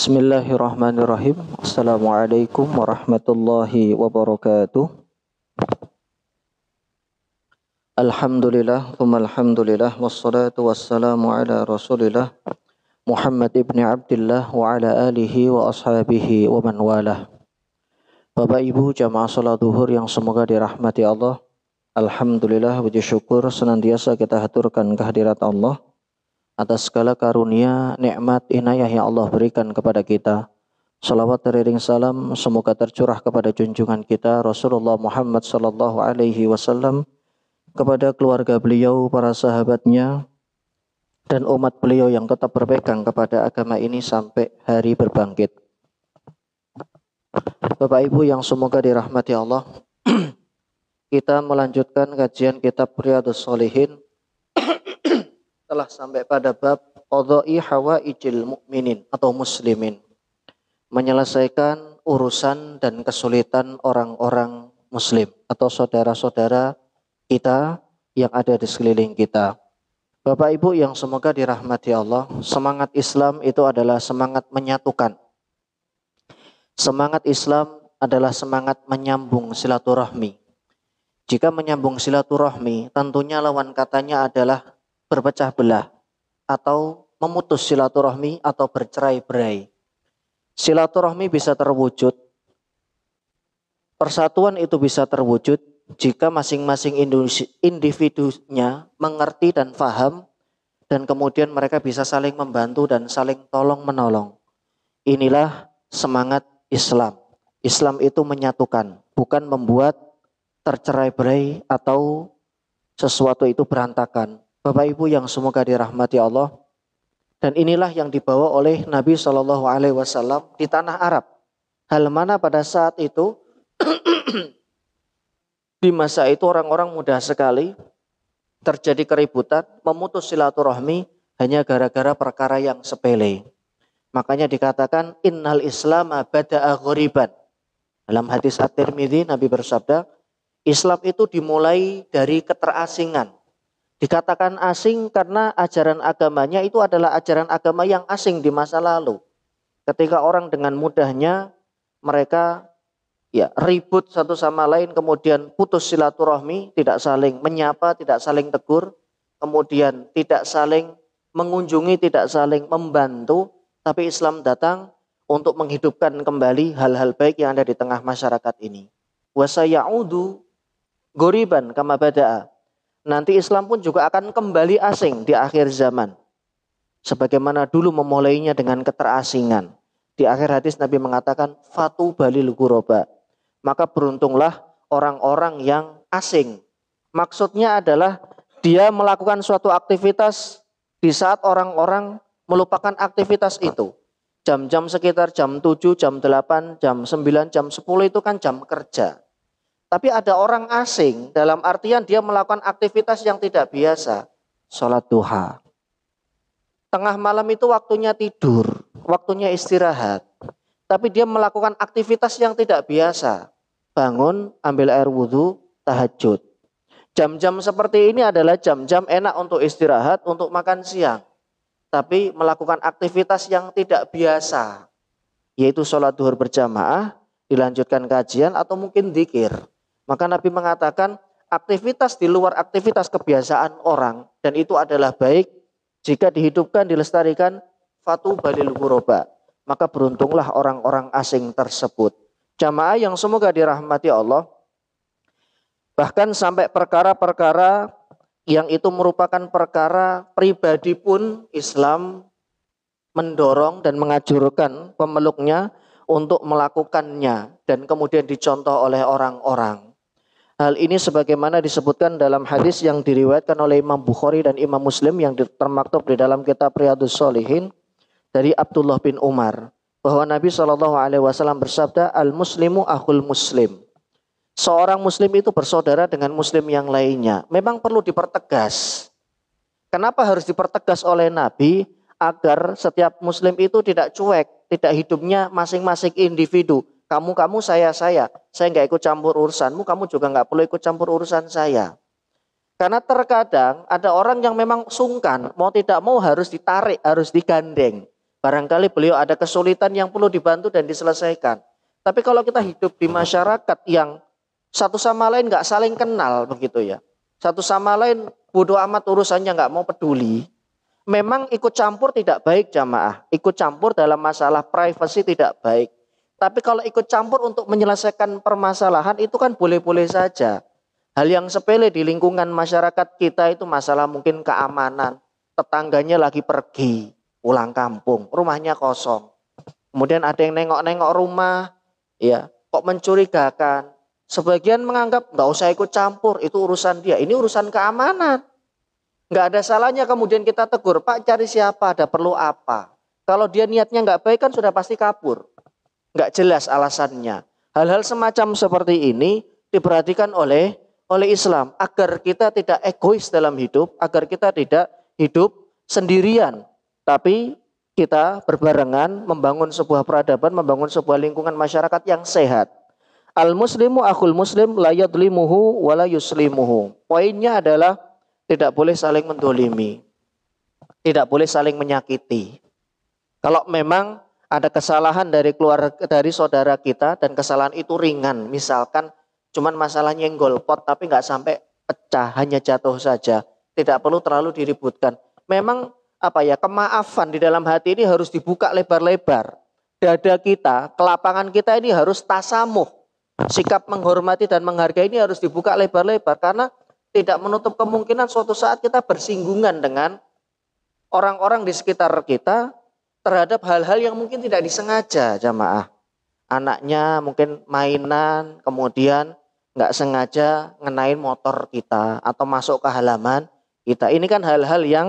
Bismillahirrahmanirrahim. Assalamualaikum warahmatullahi wabarakatuh. Alhamdulillah, alhamdulillah, wassalatu wassalamu ala rasulillah Muhammad ibn Abdullah wa ala alihi wa ashabihi wa man walah. Bapak Ibu jamaah salat zuhur yang semoga dirahmati Allah. Alhamdulillah, puji syukur senantiasa kita haturkan kehadirat Allah atas segala karunia, nikmat, inayah yang Allah berikan kepada kita. Salawat teriring salam semoga tercurah kepada junjungan kita Rasulullah Muhammad sallallahu alaihi wasallam, kepada keluarga beliau, para sahabatnya, dan umat beliau yang tetap berpegang kepada agama ini sampai hari berbangkit. Bapak Ibu yang semoga dirahmati Allah, kita melanjutkan kajian kitab Riyadhus Shalihin. Telah sampai pada bab qadha'i hawaijil mukminin atau muslimin, menyelesaikan urusan dan kesulitan orang-orang muslim atau saudara-saudara kita yang ada di sekeliling kita. Bapak Ibu yang semoga dirahmati Allah, semangat Islam itu adalah semangat menyatukan. Semangat Islam adalah semangat menyambung silaturahmi. Jika menyambung silaturahmi, tentunya lawan katanya adalah berpecah belah atau memutus silaturahmi atau bercerai-berai. Silaturahmi bisa terwujud, persatuan itu bisa terwujud jika masing-masing individunya mengerti dan paham, dan kemudian mereka bisa saling membantu dan saling tolong-menolong. Inilah semangat Islam. Islam itu menyatukan, bukan membuat tercerai-berai atau sesuatu itu berantakan. Bapak Ibu yang semoga dirahmati Allah, dan inilah yang dibawa oleh Nabi SAW di tanah Arab. Hal mana pada saat itu di masa itu orang-orang mudah sekali terjadi keributan, memutus silaturahmi hanya gara-gara perkara yang sepele. Makanya dikatakan innal islama bada'a ghoriban. Dalam hadis At-Tirmidzi Nabi bersabda, Islam itu dimulai dari keterasingan. Dikatakan asing karena ajaran agamanya itu adalah ajaran agama yang asing di masa lalu. Ketika orang dengan mudahnya mereka ribut satu sama lain, kemudian putus silaturahmi, tidak saling menyapa, tidak saling tegur, kemudian tidak saling mengunjungi, tidak saling membantu. Tapi Islam datang untuk menghidupkan kembali hal-hal baik yang ada di tengah masyarakat ini. Wa sayaudu ghoriban kama bada'a. Nanti Islam pun juga akan kembali asing di akhir zaman. Sebagaimana dulu memulainya dengan keterasingan. Di akhir hadis Nabi mengatakan, Fatu balil ghuraba. Maka beruntunglah orang-orang yang asing. Maksudnya adalah dia melakukan suatu aktivitas di saat orang-orang melupakan aktivitas itu. Jam-jam sekitar jam 7, jam 8, jam 9, jam 10 itu kan jam kerja. Tapi ada orang asing dalam artian dia melakukan aktivitas yang tidak biasa. Sholat duha. Tengah malam itu waktunya tidur, waktunya istirahat. Tapi dia melakukan aktivitas yang tidak biasa. Bangun, ambil air wudhu, tahajud. Jam-jam seperti ini adalah jam-jam enak untuk istirahat, untuk makan siang. Tapi melakukan aktivitas yang tidak biasa. Yaitu sholat duhur berjamaah, dilanjutkan kajian atau mungkin dzikir. Maka Nabi mengatakan aktivitas di luar aktivitas kebiasaan orang, dan itu adalah baik jika dihidupkan, dilestarikan, fatu balil ghuraba. Maka beruntunglah orang-orang asing tersebut. Jamaah yang semoga dirahmati Allah, bahkan sampai perkara-perkara yang itu merupakan perkara pribadi pun Islam mendorong dan mengajurkan pemeluknya untuk melakukannya dan kemudian dicontoh oleh orang-orang. Hal ini sebagaimana disebutkan dalam hadis yang diriwayatkan oleh Imam Bukhari dan Imam Muslim yang termaktub di dalam kitab Riyadhus Shalihin dari Abdullah bin Umar, bahwa Nabi SAW bersabda, al-muslimu akhul muslim. Seorang muslim itu bersaudara dengan muslim yang lainnya. Memang perlu dipertegas. Kenapa harus dipertegas oleh Nabi? Agar setiap muslim itu tidak cuek, tidak hidupnya masing-masing individu. Kamu saya. Saya nggak ikut campur urusanmu, kamu juga nggak perlu ikut campur urusan saya. Karena terkadang ada orang yang memang sungkan, mau tidak mau harus ditarik, harus digandeng. Barangkali beliau ada kesulitan yang perlu dibantu dan diselesaikan. Tapi kalau kita hidup di masyarakat yang satu sama lain nggak saling kenal begitu ya, satu sama lain bodoh amat urusannya, nggak mau peduli. Memang ikut campur tidak baik jamaah. Ikut campur dalam masalah privasi tidak baik. Tapi kalau ikut campur untuk menyelesaikan permasalahan itu kan boleh-boleh saja. Hal yang sepele di lingkungan masyarakat kita itu masalah mungkin keamanan. Tetangganya lagi pergi, pulang kampung, rumahnya kosong. Kemudian ada yang nengok-nengok rumah, ya, kok mencurigakan. Sebagian menganggap nggak usah ikut campur, itu urusan dia. Ini urusan keamanan. Nggak ada salahnya kemudian kita tegur, Pak cari siapa, ada perlu apa. Kalau dia niatnya nggak baik kan sudah pasti kabur. Nggak jelas alasannya. Hal-hal semacam seperti ini diperhatikan oleh Islam agar kita tidak egois dalam hidup, agar kita tidak hidup sendirian, tapi kita berbarengan membangun sebuah peradaban, membangun sebuah lingkungan masyarakat yang sehat. Al muslimu akhul muslim la yadlimuhu wa la yuslimuhu. Poinnya adalah tidak boleh saling mendolimi, tidak boleh saling menyakiti. Kalau memang ada kesalahan dari saudara kita dan kesalahan itu ringan, misalkan cuman masalahnya nyenggol pot tapi nggak sampai pecah, hanya jatuh saja. Tidak perlu terlalu diributkan. Memang kemaafan di dalam hati ini harus dibuka lebar-lebar. Dada kita, kelapangan kita ini harus tasamuh. Sikap menghormati dan menghargai ini harus dibuka lebar-lebar. Karena tidak menutup kemungkinan suatu saat kita bersinggungan dengan orang-orang di sekitar kita terhadap hal-hal yang mungkin tidak disengaja jamaah. Anaknya mungkin mainan, kemudian nggak sengaja ngenain motor kita atau masuk ke halaman kita. Ini kan hal-hal yang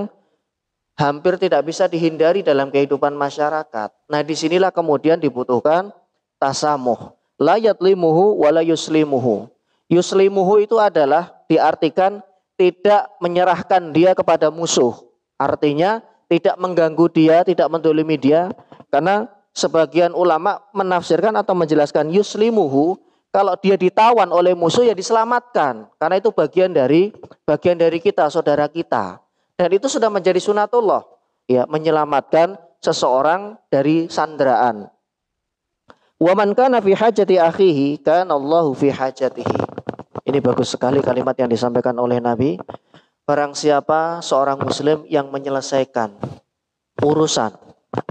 hampir tidak bisa dihindari dalam kehidupan masyarakat. Nah, disinilah kemudian dibutuhkan tasamuh. La yadlimuhu wa la yuslimuhu. Yuslimuhu itu adalah diartikan tidak menyerahkan dia kepada musuh. Artinya tidak mengganggu dia, tidak mendolimi dia. Karena sebagian ulama menafsirkan atau menjelaskan yuslimuhu, kalau dia ditawan oleh musuh ya diselamatkan. Karena itu bagian dari kita, saudara kita. Dan itu sudah menjadi sunatullah, ya, menyelamatkan seseorang dari sandraan. Wa man kana fi hajati akhihi kana Allahu fi hajatihi. Ini bagus sekali kalimat yang disampaikan oleh Nabi. Barang siapa seorang muslim yang menyelesaikan urusan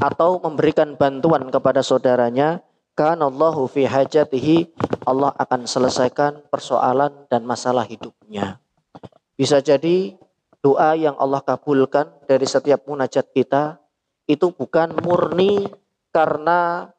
atau memberikan bantuan kepada saudaranya, kanallahu fi hajatihi, Allah akan selesaikan persoalan dan masalah hidupnya. Bisa jadi doa yang Allah kabulkan dari setiap munajat kita itu bukan murni karena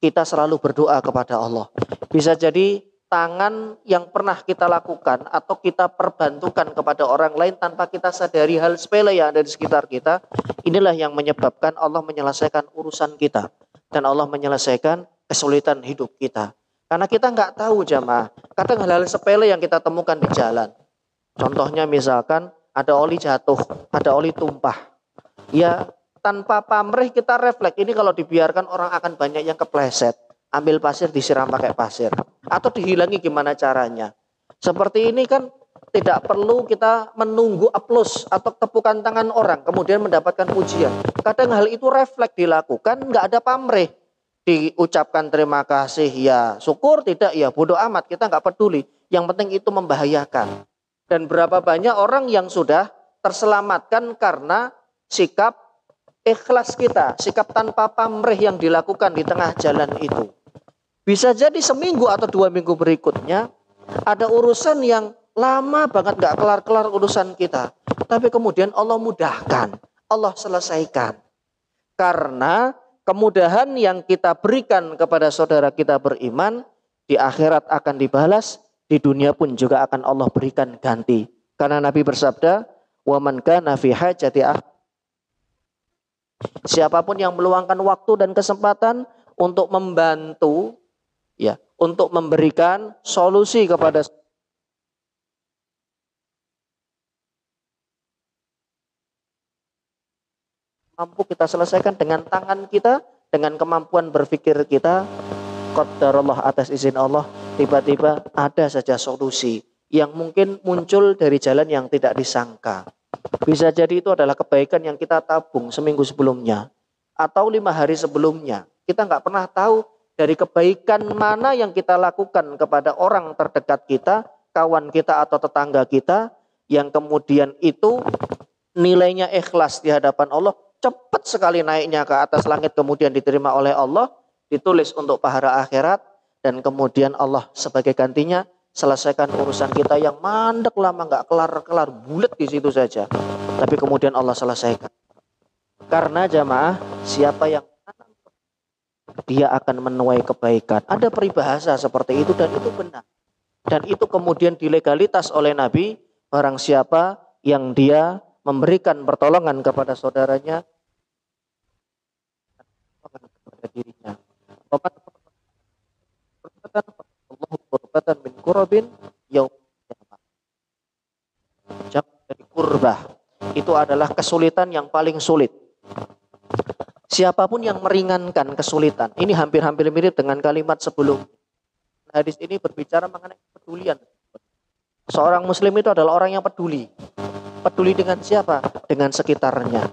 kita selalu berdoa kepada Allah. Bisa jadi tangan yang pernah kita lakukan atau kita perbantukan kepada orang lain tanpa kita sadari hal sepele yang ada di sekitar kita, inilah yang menyebabkan Allah menyelesaikan urusan kita dan Allah menyelesaikan kesulitan hidup kita. Karena kita nggak tahu jamaah, kadang hal-hal sepele yang kita temukan di jalan. Contohnya misalkan ada oli jatuh, ada oli tumpah. Ya tanpa pamrih kita refleks, ini kalau dibiarkan orang akan banyak yang kepleset. Ambil pasir disiram pakai pasir. Atau dihilangi gimana caranya. Seperti ini kan tidak perlu kita menunggu aplaus atau tepukan tangan orang kemudian mendapatkan pujian. Kadang hal itu refleks dilakukan, nggak ada pamrih. Diucapkan terima kasih, ya syukur, tidak ya bodoh amat, kita nggak peduli. Yang penting itu membahayakan. Dan berapa banyak orang yang sudah terselamatkan karena sikap ikhlas kita, sikap tanpa pamrih yang dilakukan di tengah jalan itu. Bisa jadi seminggu atau 2 minggu berikutnya ada urusan yang lama banget gak kelar-kelar urusan kita. Tapi kemudian Allah mudahkan, Allah selesaikan. Karena kemudahan yang kita berikan kepada saudara kita beriman, di akhirat akan dibalas, di dunia pun juga akan Allah berikan ganti. Karena Nabi bersabda, "Wa man kana fi hajati siapapun yang meluangkan waktu dan kesempatan untuk membantu, ya, untuk memberikan solusi kepada mampu kita selesaikan dengan tangan kita, dengan kemampuan berpikir kita, qadarullah, atas izin Allah, tiba-tiba ada saja solusi yang mungkin muncul dari jalan yang tidak disangka. Bisa jadi itu adalah kebaikan yang kita tabung seminggu sebelumnya atau 5 hari sebelumnya. Kita nggak pernah tahu dari kebaikan mana yang kita lakukan kepada orang terdekat kita, kawan kita atau tetangga kita, yang kemudian itu nilainya ikhlas di hadapan Allah, cepat sekali naiknya ke atas langit, kemudian diterima oleh Allah, ditulis untuk pahala akhirat, dan kemudian Allah sebagai gantinya selesaikan urusan kita yang mandek lama nggak kelar-kelar, bulat di situ saja. Tapi kemudian Allah selesaikan. Karena jamaah, siapa yang dia akan menuai kebaikan. Ada peribahasa seperti itu dan itu benar. Dan itu kemudian dilegalitas oleh Nabi, barang siapa yang dia memberikan pertolongan kepada saudaranya, kepada dirinya. Allahu qurbatan min qurabin yaum qiyamah. Dari kurbah itu adalah kesulitan yang paling sulit. Siapapun yang meringankan kesulitan, ini hampir-hampir mirip dengan kalimat sebelum. Hadis ini berbicara mengenai kepedulian. Seorang muslim itu adalah orang yang peduli. Peduli dengan siapa? Dengan sekitarnya.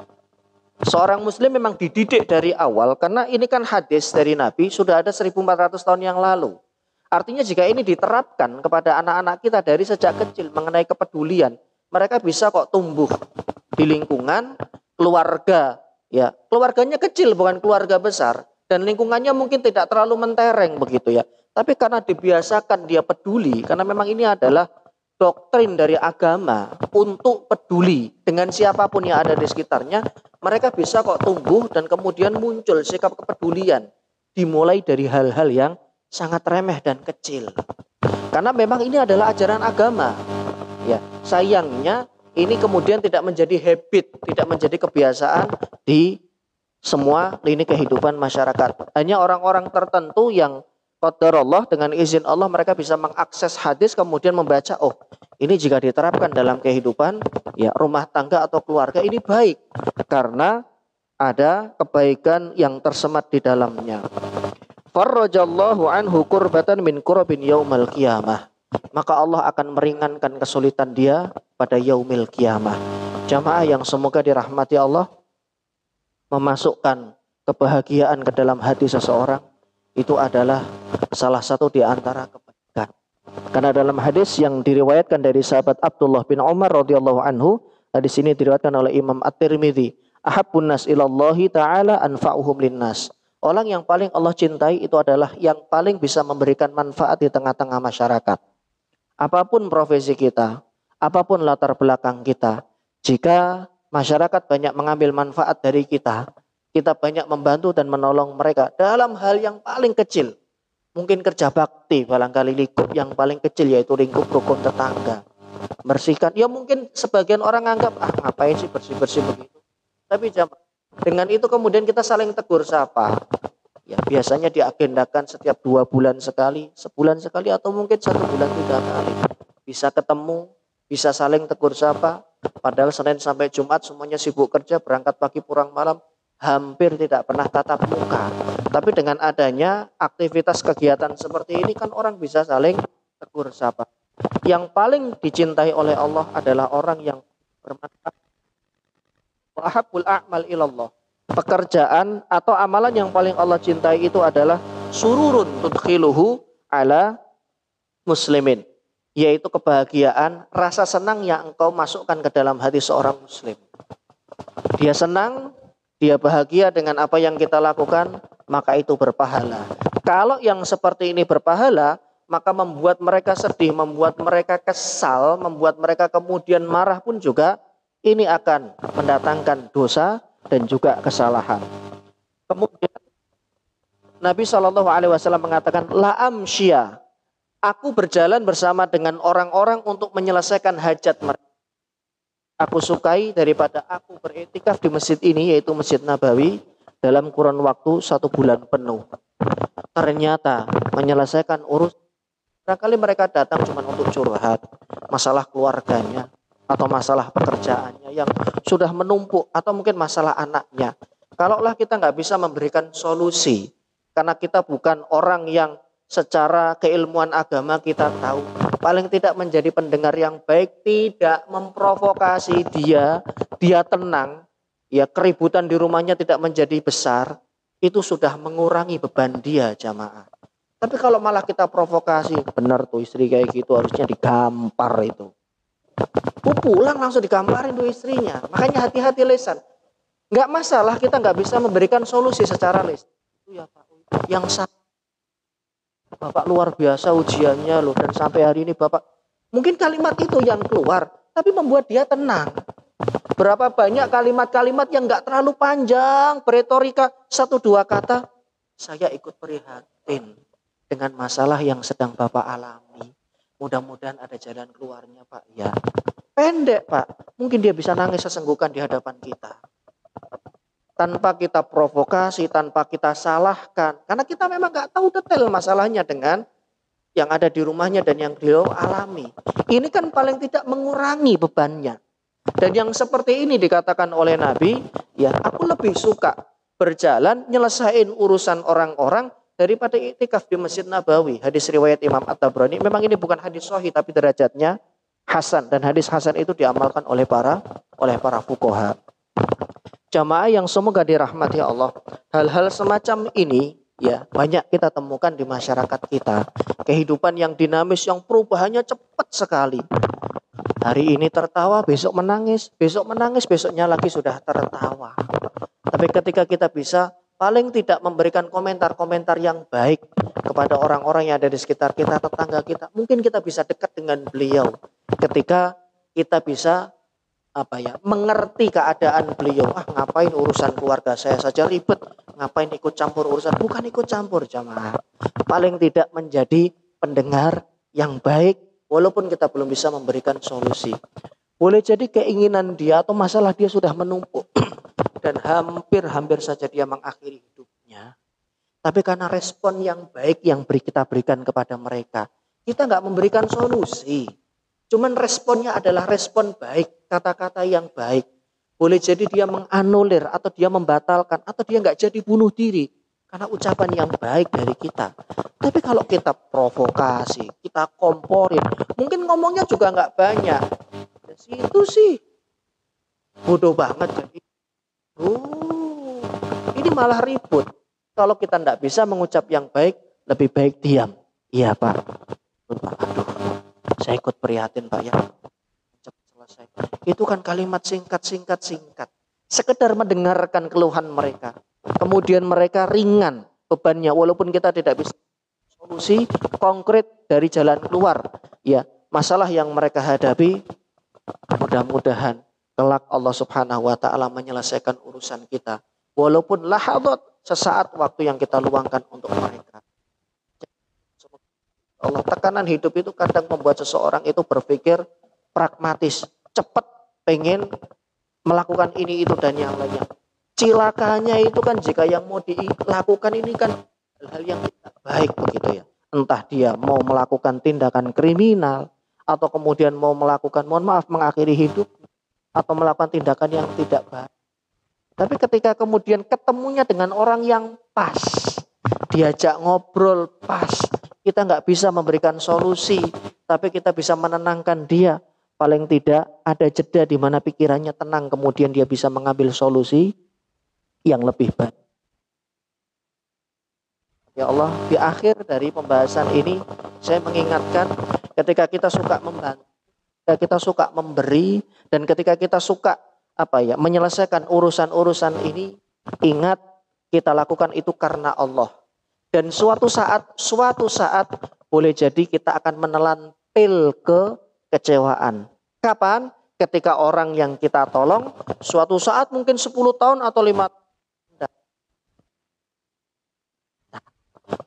Seorang muslim memang dididik dari awal, karena ini kan hadis dari Nabi sudah ada 1400 tahun yang lalu. Artinya jika ini diterapkan kepada anak-anak kita dari sejak kecil mengenai kepedulian, mereka bisa kok tumbuh di lingkungan keluarga. Ya, keluarganya kecil bukan keluarga besar, dan lingkungannya mungkin tidak terlalu mentereng begitu ya. Tapi karena dibiasakan dia peduli, karena memang ini adalah doktrin dari agama untuk peduli dengan siapapun yang ada di sekitarnya, mereka bisa kok tumbuh dan kemudian muncul sikap kepedulian dimulai dari hal-hal yang sangat remeh dan kecil. Karena memang ini adalah ajaran agama. Ya, sayangnya ini kemudian tidak menjadi habit, tidak menjadi kebiasaan di semua lini kehidupan masyarakat. Hanya orang-orang tertentu yang qadarullah dengan izin Allah mereka bisa mengakses hadis kemudian membaca, oh ini jika diterapkan dalam kehidupan ya rumah tangga atau keluarga ini baik karena ada kebaikan yang tersemat di dalamnya. Farrajallahu anhu kurbatan min kurabin yaumal qiyamah. Maka Allah akan meringankan kesulitan dia pada yaumil qiyamah. Jamaah yang semoga dirahmati Allah, memasukkan kebahagiaan ke dalam hati seseorang itu adalah salah satu di antara kebaikan. Karena dalam hadis yang diriwayatkan dari sahabat Abdullah bin Umar radhiyallahu anhu, hadis ini diriwayatkan oleh Imam At-Tirmidzi, ahabbun nas ilallahi ta'ala anfa'uhum linnas. Orang yang paling Allah cintai itu adalah yang paling bisa memberikan manfaat di tengah-tengah masyarakat. Apapun profesi kita, apapun latar belakang kita, jika masyarakat banyak mengambil manfaat dari kita, kita banyak membantu dan menolong mereka dalam hal yang paling kecil. Mungkin kerja bakti, barangkali lingkup yang paling kecil yaitu lingkup rukun tetangga. Bersihkan, ya mungkin sebagian orang anggap, ngapain sih bersih-bersih begitu. Tapi dengan itu kemudian kita saling tegur sapa. Ya, biasanya diagendakan setiap 2 bulan sekali, sebulan sekali, atau mungkin 1 bulan 3 kali. Bisa ketemu, bisa saling tegur sapa. Padahal Senin sampai Jumat semuanya sibuk kerja, berangkat pagi pulang malam, hampir tidak pernah tatap muka. Tapi dengan adanya aktivitas kegiatan seperti ini kan orang bisa saling tegur sapa. Yang paling dicintai oleh Allah adalah orang yang bermanfaat. Wa ahabbul a'mal ilallah. Pekerjaan atau amalan yang paling Allah cintai itu adalah sururun tudkhiluhu ala muslimin, yaitu kebahagiaan, rasa senang yang engkau masukkan ke dalam hati seorang muslim. Dia senang, dia bahagia dengan apa yang kita lakukan, maka itu berpahala. Kalau yang seperti ini berpahala, maka membuat mereka sedih, membuat mereka kesal, membuat mereka kemudian marah pun juga ini akan mendatangkan dosa dan juga kesalahan. Kemudian Nabi SAW mengatakan, la amsyia, aku berjalan bersama dengan orang-orang untuk menyelesaikan hajat mereka. Aku sukai daripada aku beriktikaf di masjid ini, yaitu Masjid Nabawi, dalam kurun waktu 1 bulan penuh. Ternyata menyelesaikan urusan, barangkali mereka datang cuma untuk curhat masalah keluarganya atau masalah pekerjaannya yang sudah menumpuk, atau mungkin masalah anaknya. Kalaulah kita nggak bisa memberikan solusi, karena kita bukan orang yang secara keilmuan agama kita tahu. Paling tidak menjadi pendengar yang baik, tidak memprovokasi dia tenang, ya keributan di rumahnya tidak menjadi besar, itu sudah mengurangi beban dia jamaah. Tapi kalau malah kita provokasi, benar tuh istri kayak gitu harusnya digampar itu. Pulang langsung digamparin tuh istrinya. Makanya hati-hati lisan. Nggak masalah kita nggak bisa memberikan solusi secara lisan. Itu ya Pak, yang Bapak luar biasa ujiannya loh, dan sampai hari ini Bapak, mungkin kalimat itu yang keluar tapi membuat dia tenang. Berapa banyak kalimat-kalimat yang nggak terlalu panjang, beretorika 1-2 kata, saya ikut prihatin dengan masalah yang sedang Bapak alami. Mudah-mudahan ada jalan keluarnya Pak. Ya, pendek Pak, mungkin dia bisa nangis sesenggukan di hadapan kita. Tanpa kita provokasi, tanpa kita salahkan. Karena kita memang nggak tahu detail masalahnya dengan yang ada di rumahnya dan yang beliau alami. Ini kan paling tidak mengurangi bebannya. Dan yang seperti ini dikatakan oleh Nabi, ya aku lebih suka berjalan nyelesain urusan orang-orang daripada iktikaf di Masjid Nabawi. Hadis riwayat Imam At-Tabrani. Memang ini bukan hadis sahih tapi derajatnya hasan, dan hadis hasan itu diamalkan oleh para fuqaha. Jamaah yang semoga dirahmati Allah, hal-hal semacam ini ya banyak kita temukan di masyarakat kita. Kehidupan yang dinamis, yang perubahannya cepat sekali. Hari ini tertawa, besok menangis, besoknya lagi sudah tertawa. Tapi ketika kita bisa paling tidak memberikan komentar-komentar yang baik kepada orang-orang yang ada di sekitar kita, tetangga kita, mungkin kita bisa dekat dengan beliau. Ketika kita bisa mengerti keadaan beliau. Ngapain urusan keluarga saya saja ribet, ngapain ikut campur urusan? Bukan ikut campur jamaah. Paling tidak menjadi pendengar yang baik, walaupun kita belum bisa memberikan solusi. Boleh jadi keinginan dia atau masalah dia sudah menumpuk dan hampir saja dia mengakhiri hidupnya. Tapi karena respon yang baik yang kita berikan kepada mereka, kita nggak memberikan solusi. Cuman responnya adalah respon baik, kata-kata yang baik. Boleh jadi dia menganulir atau dia membatalkan atau dia nggak jadi bunuh diri karena ucapan yang baik dari kita. Tapi kalau kita provokasi, kita komporin, mungkin ngomongnya juga nggak banyak. Itu sih bodoh banget jadi. Ini malah ribut. Kalau kita nggak bisa mengucap yang baik, lebih baik diam. Iya Pak. Aduh. Saya ikut prihatin Pak ya. Cepat selesai. Itu kan kalimat singkat. Sekedar mendengarkan keluhan mereka. Kemudian mereka ringan bebannya walaupun kita tidak bisa solusi konkret dari jalan keluar. Ya, masalah yang mereka hadapi mudah-mudahan kelak Allah Subhanahu wa taala menyelesaikan urusan kita. Walaupun lahadhat, sesaat waktu yang kita luangkan untuk mereka. Allah, tekanan hidup itu kadang membuat seseorang itu berpikir pragmatis, cepat pengen melakukan ini itu dan yang lainnya. Cilakanya itu kan jika yang mau dilakukan ini kan hal-hal yang tidak baik begitu ya. Entah dia mau melakukan tindakan kriminal atau kemudian mau melakukan mengakhiri hidup atau melakukan tindakan yang tidak baik. Tapi ketika kemudian ketemunya dengan orang yang pas, diajak ngobrol pas, kita nggak bisa memberikan solusi, tapi kita bisa menenangkan dia. Paling tidak ada jeda di mana pikirannya tenang, kemudian dia bisa mengambil solusi yang lebih baik. Ya Allah, di akhir dari pembahasan ini, saya mengingatkan ketika kita suka membantu, ketika kita suka memberi, dan ketika kita suka menyelesaikan urusan-urusan ini, ingat kita lakukan itu karena Allah. Dan suatu saat boleh jadi kita akan menelan pil kekecewaan. Kapan? Ketika orang yang kita tolong suatu saat mungkin 10 tahun atau 5 tahun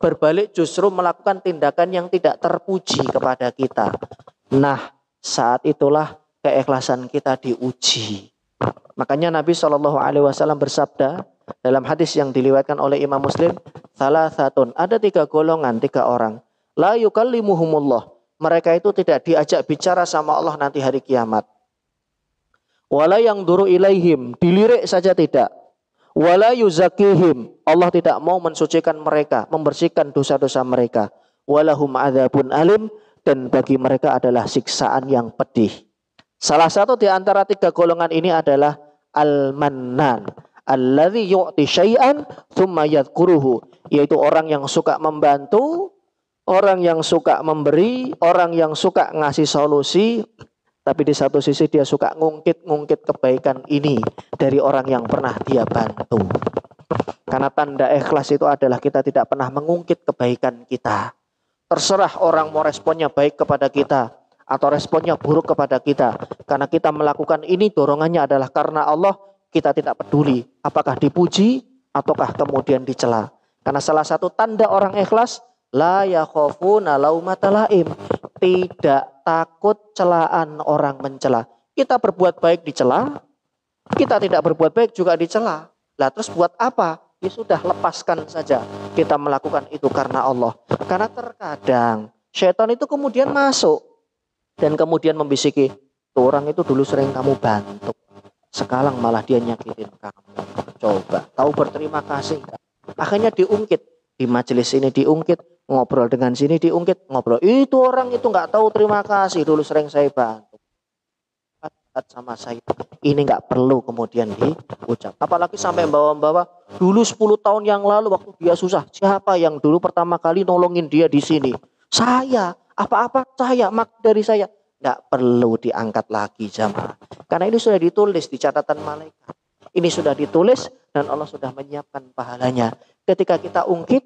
berbalik justru melakukan tindakan yang tidak terpuji kepada kita. Nah, saat itulah keikhlasan kita diuji. Makanya Nabi SAW bersabda dalam hadis yang diriwayatkan oleh Imam Muslim, salasatun, ada 3 golongan, 3 orang, la yukallimuhumullah, mereka itu tidak diajak bicara sama Allah nanti hari kiamat. Wala yang duru ilaihim, dilirik saja tidak. Wala yuzakihim. Allah tidak mau mensucikan mereka, membersihkan dosa-dosa mereka. Walahum adzabun alim, dan bagi mereka adalah siksaan yang pedih. Salah satu di antara tiga golongan ini adalah al-mannan, alladzi yu'ti syai'an tsumma yadhkuruhu, yaitu orang yang suka membantu, orang yang suka memberi, orang yang suka ngasih solusi, tapi di satu sisi dia suka ngungkit-ngungkit kebaikan ini dari orang yang pernah dia bantu. Karena tanda ikhlas itu adalah kita tidak pernah mengungkit kebaikan kita. Terserah orang mau responnya baik kepada kita atau responnya buruk kepada kita. Karena kita melakukan ini dorongannya adalah karena Allah, kita tidak peduli apakah dipuji ataukah kemudian dicela. Karena salah satu tanda orang ikhlas, la yakhafuna laumata laim, tidak takut celaan orang mencela. Kita berbuat baik dicela, kita tidak berbuat baik juga dicela. Lah terus buat apa? Ya sudah, lepaskan saja. Kita melakukan itu karena Allah. Karena terkadang syaitan itu kemudian masuk dan kemudian membisiki, tuh orang itu dulu sering kamu bantu, sekarang malah dia nyakitin kamu. Coba tahu berterima kasih. Akhirnya diungkit di majelis ini, diungkit ngobrol dengan sini, diungkit ngobrol. Itu orang itu nggak tahu terima kasih, dulu sering saya bantu sama saya. Ini nggak perlu kemudian diucap. Apalagi sampai bawa-bawa dulu 10 tahun yang lalu waktu dia susah, siapa yang dulu pertama kali nolongin dia di sini? Saya. Apa-apa saya, mak dari saya. Nggak perlu diangkat lagi jamaah. Karena ini sudah ditulis di catatan malaikat. Ini sudah ditulis dan Allah sudah menyiapkan pahalanya. Ketika kita ungkit,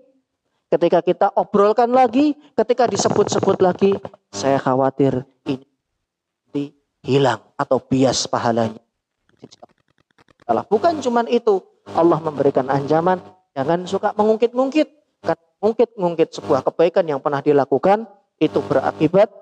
ketika kita obrolkan lagi, ketika disebut-sebut lagi, saya khawatir ini hilang atau bias pahalanya. Bukan cuma itu, Allah memberikan ancaman, jangan suka mengungkit-ungkit. Karena mengungkit-ungkit sebuah kebaikan yang pernah dilakukan, itu berakibat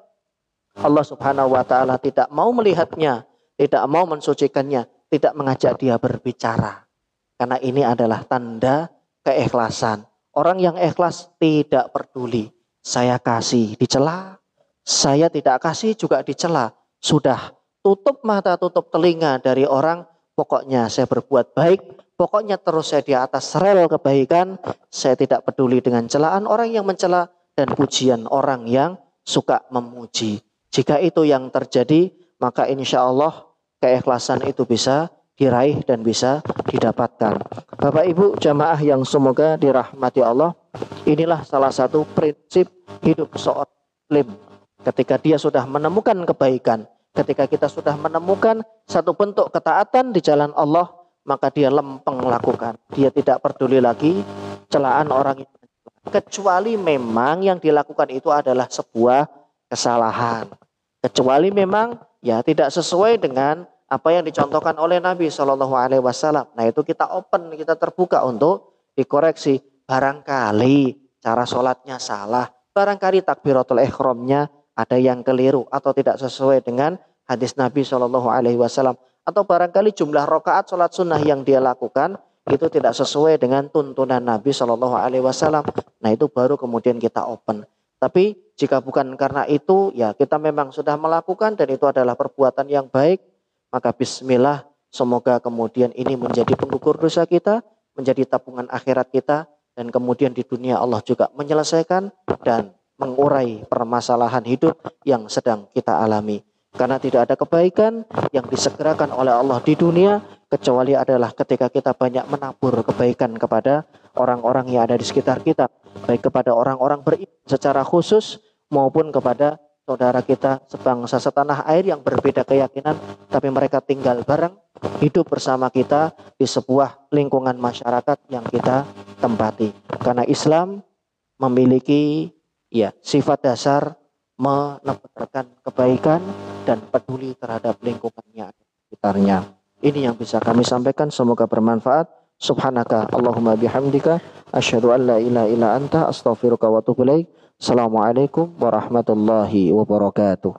Allah subhanahu wa ta'ala tidak mau melihatnya, tidak mau mensucikannya, tidak mengajak dia berbicara. Karena ini adalah tanda keikhlasan. Orang yang ikhlas tidak peduli, saya kasih dicela, saya tidak kasih juga dicela. Sudah, tutup mata, tutup telinga dari orang. Pokoknya saya berbuat baik, pokoknya terus saya di atas rel kebaikan. Saya tidak peduli dengan celaan orang yang mencela dan pujian orang yang suka memuji. Jika itu yang terjadi, maka insya Allah keikhlasan itu bisa diraih dan bisa didapatkan. Bapak Ibu jamaah yang semoga dirahmati Allah, inilah salah satu prinsip hidup seorang muslim. Ketika dia sudah menemukan kebaikan, ketika kita sudah menemukan satu bentuk ketaatan di jalan Allah, maka dia lempeng lakukan. Dia tidak peduli lagi celaan orang itu. Kecuali memang yang dilakukan itu adalah sebuah kesalahan. Kecuali memang ya tidak sesuai dengan apa yang dicontohkan oleh Nabi Shallallahu Alaihi Wasallam. Nah itu kita open, kita terbuka untuk dikoreksi. Barangkali cara sholatnya salah, barangkali takbiratul ihramnya ada yang keliru atau tidak sesuai dengan hadis Nabi Shallallahu Alaihi Wasallam, atau barangkali jumlah rakaat sholat sunnah yang dia lakukan itu tidak sesuai dengan tuntunan Nabi Shallallahu Alaihi Wasallam. Nah itu baru kemudian kita open. Tapi jika bukan karena itu, ya kita memang sudah melakukan dan itu adalah perbuatan yang baik, maka bismillah, semoga kemudian ini menjadi penggugur dosa kita, menjadi tabungan akhirat kita, dan kemudian di dunia Allah juga menyelesaikan dan mengurai permasalahan hidup yang sedang kita alami. Karena tidak ada kebaikan yang disegerakan oleh Allah di dunia kecuali adalah ketika kita banyak menabur kebaikan kepada orang-orang yang ada di sekitar kita, baik kepada orang-orang beriman secara khusus maupun kepada saudara kita sebangsa setanah air yang berbeda keyakinan, tapi mereka tinggal bareng, hidup bersama kita di sebuah lingkungan masyarakat yang kita tempati. Karena Islam memiliki sifat dasar menebarkan kebaikan dan peduli terhadap lingkungannya sekitarnya. Ini yang bisa kami sampaikan, semoga bermanfaat. Subhanaka Allahumma bihamdika asyhadu an la ilaha illa anta astaghfiruka wa atubu ilaik. Assalamualaikum warahmatullahi wabarakatuh.